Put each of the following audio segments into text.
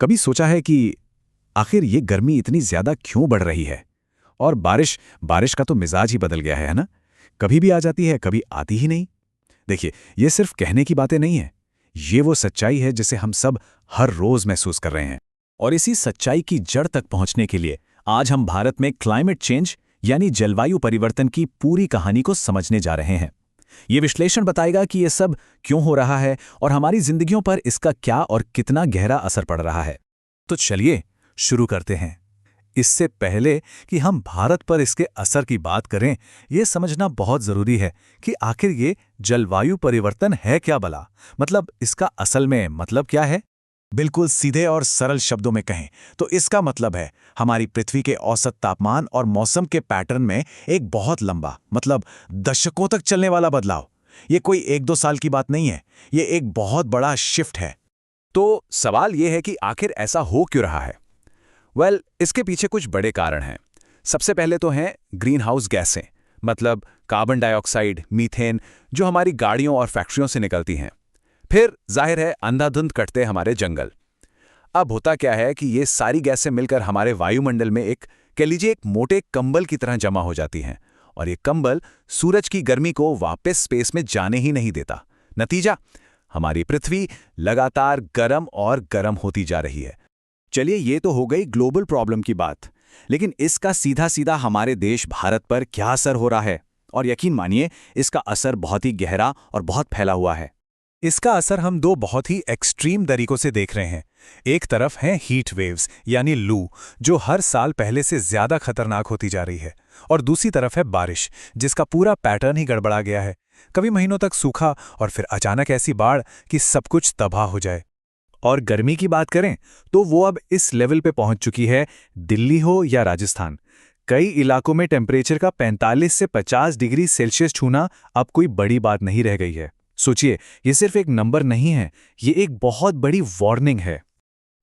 कभी सोचा है कि आखिर ये गर्मी इतनी ज्यादा क्यों बढ़ रही है? और बारिश बारिश का तो मिजाज ही बदल गया है ना? कभी भी आ जाती है, कभी आती ही नहीं। देखिए, ये सिर्फ कहने की बातें नहीं है। ये वो सच्चाई है जिसे हम सब हर रोज महसूस कर रहे हैं। और इसी सच्चाई की जड़ तक पहुंचने के लिए आज हम भारत में क्लाइमेट चेंज यानी जलवायु परिवर्तन की पूरी कहानी को समझने जा रहे हैं। ये विश्लेषण बताएगा कि ये सब क्यों हो रहा है और हमारी जिंदगियों पर इसका क्या और कितना गहरा असर पड़ रहा है। तो चलिए शुरू करते हैं। इससे पहले कि हम भारत पर इसके असर की बात करें, ये समझना बहुत जरूरी है कि आखिर ये जलवायु परिवर्तन है क्या भला? मतलब इसका असल में मतलब क्या है? बिल्कुल सीधे और सरल शब्दों में कहें तो इसका मतलब है हमारी पृथ्वी के औसत तापमान और मौसम के पैटर्न में एक बहुत लंबा, मतलब दशकों तक चलने वाला बदलाव। ये कोई एक दो साल की बात नहीं है, ये एक बहुत बड़ा शिफ्ट है। तो सवाल ये है कि आखिर ऐसा हो क्यों रहा है? इसके पीछे कुछ बड़े कारण हैं। सबसे पहले तो हैं ग्रीन हाउस गैसें, मतलब कार्बन डाइऑक्साइड, मीथेन, जो हमारी गाड़ियों और फैक्ट्रियों से निकलती हैं। फिर जाहिर है अंधाधुंध कटते हमारे जंगल। अब होता क्या है कि ये सारी गैसें मिलकर हमारे वायुमंडल में कह लीजिए एक मोटे कंबल की तरह जमा हो जाती हैं, और ये कंबल सूरज की गर्मी को वापस स्पेस में जाने ही नहीं देता। नतीजा, हमारी पृथ्वी लगातार गर्म और गर्म होती जा रही है। चलिए, ये तो हो गई ग्लोबल प्रॉब्लम की बात, लेकिन इसका सीधा सीधा हमारे देश भारत पर क्या असर हो रहा है? और यकीन मानिए, इसका असर बहुत ही गहरा और बहुत फैला हुआ है। इसका असर हम दो बहुत ही एक्सट्रीम तरीकों से देख रहे हैं। एक तरफ हैं हीट वेव्स यानी लू, जो हर साल पहले से ज्यादा खतरनाक होती जा रही है, और दूसरी तरफ है बारिश, जिसका पूरा पैटर्न ही गड़बड़ा गया है। कभी महीनों तक सूखा और फिर अचानक ऐसी बाढ़ कि सब कुछ तबाह हो जाए। और गर्मी की बात करें तो वो अब इस लेवल पे पहुंच चुकी है, दिल्ली हो या राजस्थान, कई इलाकों में टेम्परेचर का 45 से 50 डिग्री सेल्सियस छूना अब कोई बड़ी बात नहीं रह गई है। सोचिए, ये सिर्फ एक नंबर नहीं है, ये एक बहुत बड़ी वार्निंग है।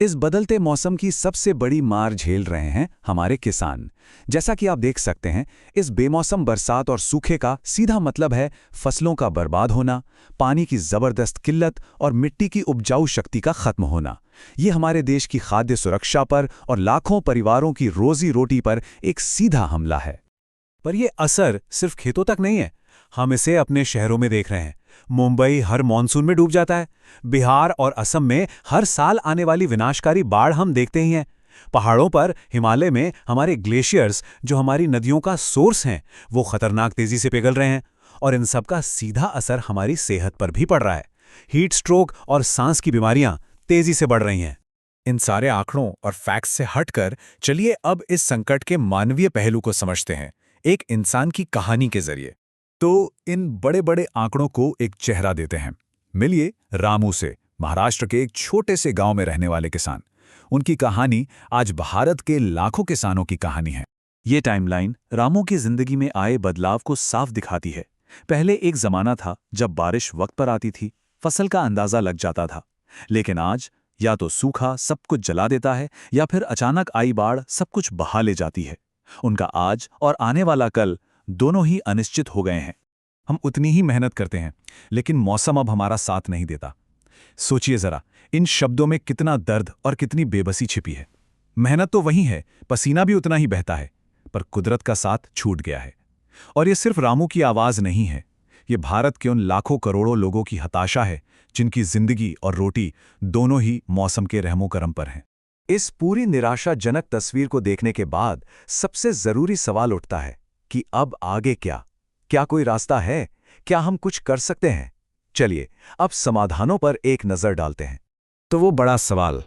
इस बदलते मौसम की सबसे बड़ी मार झेल रहे हैं हमारे किसान। जैसा कि आप देख सकते हैं, इस बेमौसम बरसात और सूखे का सीधा मतलब है फसलों का बर्बाद होना, पानी की जबरदस्त किल्लत और मिट्टी की उपजाऊ शक्ति का खत्म होना। ये हमारे देश की खाद्य सुरक्षा पर और लाखों परिवारों की रोजी रोटी पर एक सीधा हमला है। पर यह असर सिर्फ खेतों तक नहीं है, हम इसे अपने शहरों में देख रहे हैं। मुंबई हर मॉनसून में डूब जाता है। बिहार और असम में हर साल आने वाली विनाशकारी बाढ़ हम देखते ही हैं। पहाड़ों पर, हिमालय में हमारे ग्लेशियर्स, जो हमारी नदियों का सोर्स हैं, वो खतरनाक तेजी से पिघल रहे हैं, और इन सब का सीधा असर हमारी सेहत पर भी पड़ रहा है। हीट स्ट्रोक और सांस की बीमारियां तेजी से बढ़ रही हैं। इन सारे आंकड़ों और फैक्ट्स से हटकर चलिए अब इस संकट के मानवीय पहलू को समझते हैं, एक इंसान की कहानी के जरिए। तो इन बड़े बड़े आंकड़ों को एक चेहरा देते हैं। मिलिए रामू से, महाराष्ट्र के एक छोटे से गांव में रहने वाले किसान। उनकी कहानी आज भारत के लाखों किसानों की कहानी है। ये टाइमलाइन रामू की जिंदगी में आए बदलाव को साफ दिखाती है। पहले एक जमाना था जब बारिश वक्त पर आती थी, फसल का अंदाजा लग जाता था। लेकिन आज या तो सूखा सब कुछ जला देता है, या फिर अचानक आई बाढ़ सब कुछ बहा ले जाती है। उनका आज और आने वाला कल दोनों ही अनिश्चित हो गए हैं। हम उतनी ही मेहनत करते हैं, लेकिन मौसम अब हमारा साथ नहीं देता। सोचिए जरा, इन शब्दों में कितना दर्द और कितनी बेबसी छिपी है। मेहनत तो वही है, पसीना भी उतना ही बहता है, पर कुदरत का साथ छूट गया है। और ये सिर्फ रामू की आवाज नहीं है, ये भारत के उन लाखों करोड़ों लोगों की हताशा है जिनकी जिंदगी और रोटी दोनों ही मौसम के रहमो करम पर हैं। इस पूरी निराशाजनक तस्वीर को देखने के बाद सबसे जरूरी सवाल उठता है कि अब आगे क्या? क्या कोई रास्ता है? क्या हम कुछ कर सकते हैं? चलिए अब समाधानों पर एक नजर डालते हैं। तो वो बड़ा सवाल,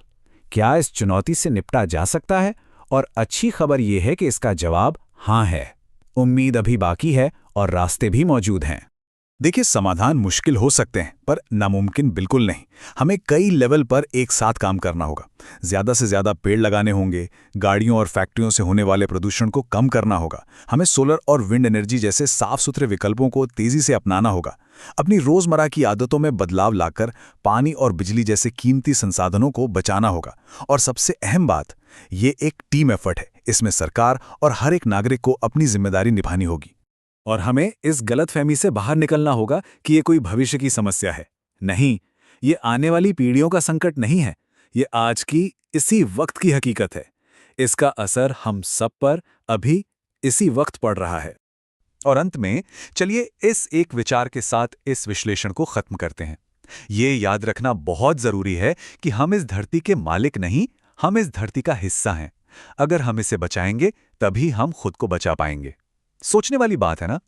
क्या इस चुनौती से निपटा जा सकता है? और अच्छी खबर यह है कि इसका जवाब हाँ है। उम्मीद अभी बाकी है और रास्ते भी मौजूद हैं। देखिए, समाधान मुश्किल हो सकते हैं, पर नामुमकिन बिल्कुल नहीं। हमें कई लेवल पर एक साथ काम करना होगा। ज्यादा से ज्यादा पेड़ लगाने होंगे, गाड़ियों और फैक्ट्रियों से होने वाले प्रदूषण को कम करना होगा, हमें सोलर और विंड एनर्जी जैसे साफ सुथरे विकल्पों को तेजी से अपनाना होगा, अपनी रोजमर्रा की आदतों में बदलाव लाकर पानी और बिजली जैसे कीमती संसाधनों को बचाना होगा। और सबसे अहम बात, ये एक टीम एफर्ट है। इसमें सरकार और हर एक नागरिक को अपनी जिम्मेदारी निभानी होगी। और हमें इस गलतफहमी से बाहर निकलना होगा कि ये कोई भविष्य की समस्या है। नहीं, ये आने वाली पीढ़ियों का संकट नहीं है। ये आज की इसी वक्त की हकीकत है। इसका असर हम सब पर अभी इसी वक्त पड़ रहा है। और अंत में चलिए इस एक विचार के साथ इस विश्लेषण को खत्म करते हैं। ये याद रखना बहुत जरूरी है कि हम इस धरती के मालिक नहीं, हम इस धरती का हिस्सा हैं। अगर हम इसे बचाएंगे तभी हम खुद को बचा पाएंगे। सोचने वाली बात है ना?